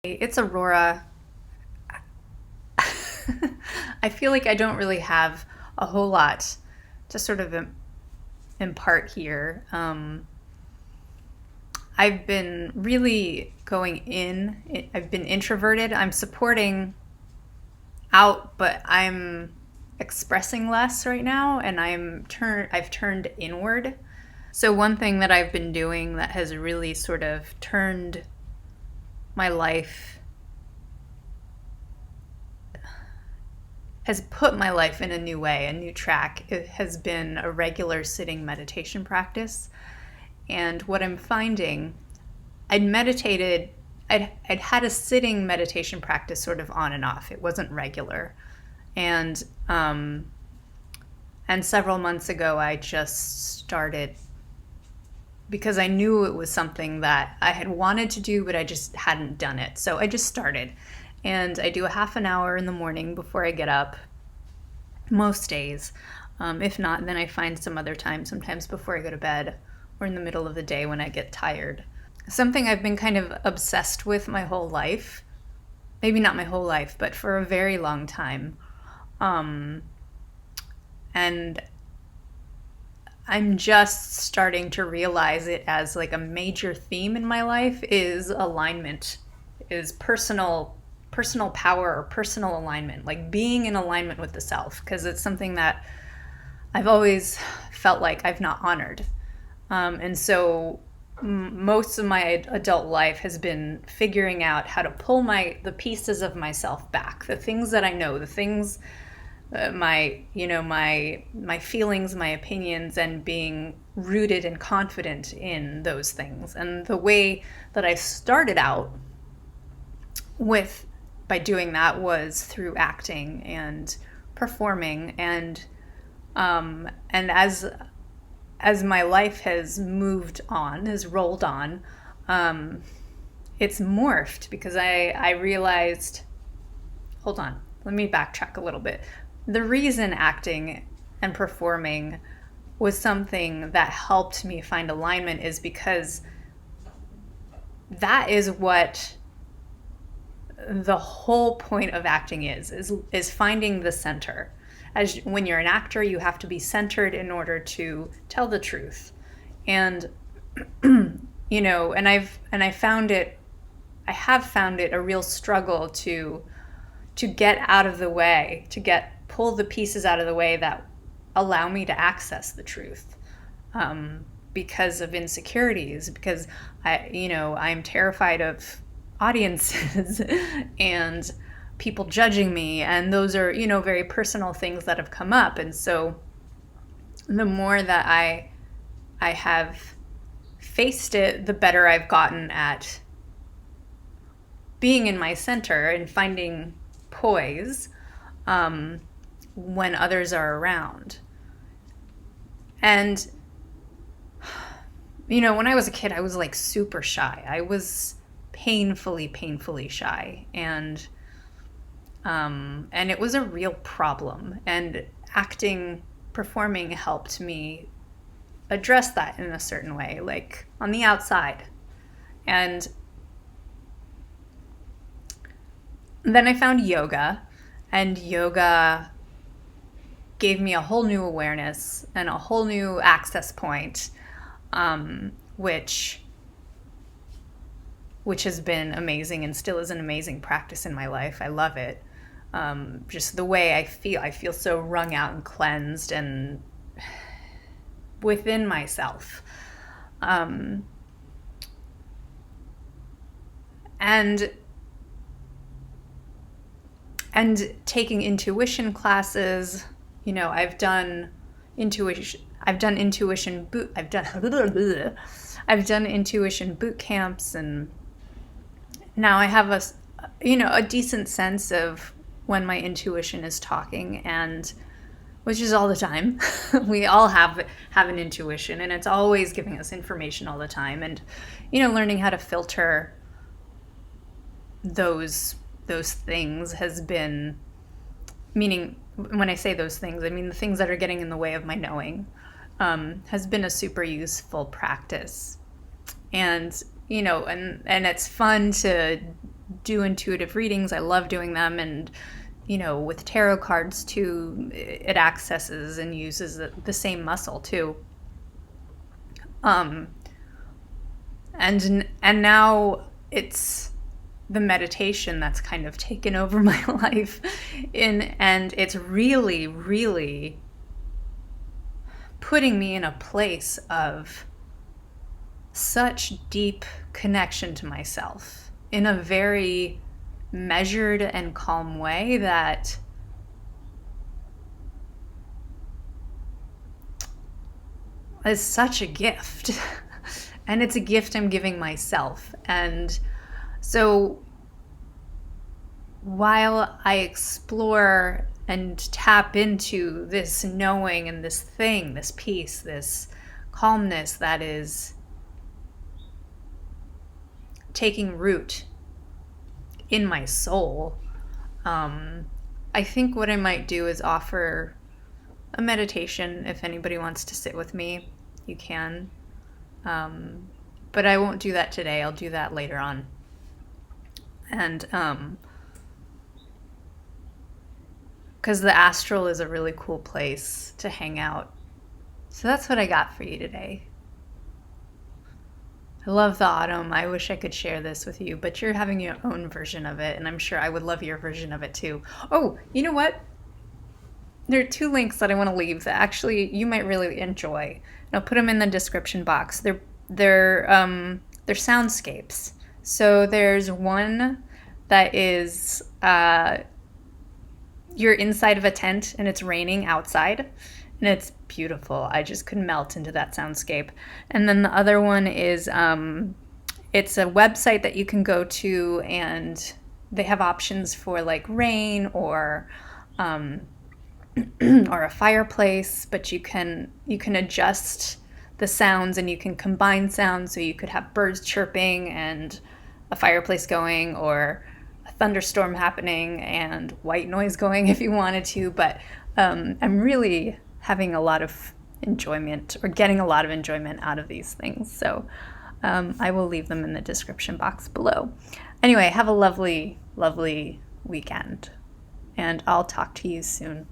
It's Aurora. I feel like I don't really have a whole lot to sort of impart here. I've been really going in. I've been introverted. I'm supporting out, but I'm expressing less right now, and I've turned inward. So one thing that I've been doing that has really sort of turned my life has put my life in a new way, a new track. It has been a regular sitting meditation practice. And what I'm finding, I'd meditated, I'd had a sitting meditation practice sort of on and off. It wasn't regular. And and several months ago I just started because I knew it was something that I had wanted to do, but I just hadn't done it. So I just started. And I do a half an hour in the morning before I get up, most days. If not, then I find some other time, sometimes before I go to bed or in the middle of the day when I get tired. Something I've been kind of obsessed with my whole life. Maybe not my whole life, but for a very long time. And I'm just starting to realize it as like a major theme in my life is alignment, is personal power or personal alignment, like being in alignment with the self, because it's something that I've always felt like I've not honored. And so most of my adult life has been figuring out how to pull the pieces of myself back, the things that I know, the things my feelings, my opinions, and being rooted and confident in those things. And the way that I started out with by doing that was through acting and performing, and as my life has moved on, has rolled on, it's morphed because I realized, hold on, let me backtrack a little bit. The reason acting and performing was something that helped me find alignment is because that is what the whole point of acting is finding the center. As when you're an actor, you have to be centered in order to tell the truth. And and I have found it a real struggle to get out of the way, pull the pieces out of the way that allow me to access the truth, because of insecurities, because I'm terrified of audiences and people judging me, and those are very personal things that have come up. And so the more that I have faced it, the better I've gotten at being in my center and finding poise when others are around. And when I was a kid, I was like super shy. I was painfully shy, and it was a real problem. And performing helped me address that in a certain way, like on the outside. And then I found yoga, and yoga gave me a whole new awareness and a whole new access point, which has been amazing and still is an amazing practice in my life. I love it. Just the way I feel so wrung out and cleansed and within myself. And taking intuition classes, I've done intuition boot camps, and now I have a decent sense of when my intuition is talking, and which is all the time. We all have an intuition, and it's always giving us information all the time. And learning how to filter those things has been, meaning when I say those things, I mean the things that are getting in the way of my knowing, has been a super useful practice. And and it's fun to do intuitive readings. I love doing them. And, with tarot cards too, it accesses and uses the same muscle too. And now it's the meditation that's kind of taken over my life, and it's really, really putting me in a place of such deep connection to myself in a very measured and calm way that is such a gift. And it's a gift I'm giving myself. And so while I explore and tap into this knowing and this thing, this peace, this calmness that is taking root in my soul, I think what I might do is offer a meditation. If anybody wants to sit with me, you can. But I won't do that today. I'll do that later on. And because the astral is a really cool place to hang out. So that's what I got for you today. I love the autumn. I wish I could share this with you, but you're having your own version of it, and I'm sure I would love your version of it too. Oh, you know what? There are 2 links that I want to leave that actually you might really enjoy. And I'll put them in the description box. They're soundscapes. So there's one that is you're inside of a tent and it's raining outside, and it's beautiful. I just could melt into that soundscape. And then the other one is it's a website that you can go to, and they have options for like rain or or a fireplace, but you can adjust the sounds and you can combine sounds, so you could have birds chirping and a fireplace going, or a thunderstorm happening and white noise going if you wanted to. But I'm really having a lot of enjoyment, or getting a lot of enjoyment out of these things. So I will leave them in the description box below. Anyway, have a lovely, lovely weekend, and I'll talk to you soon.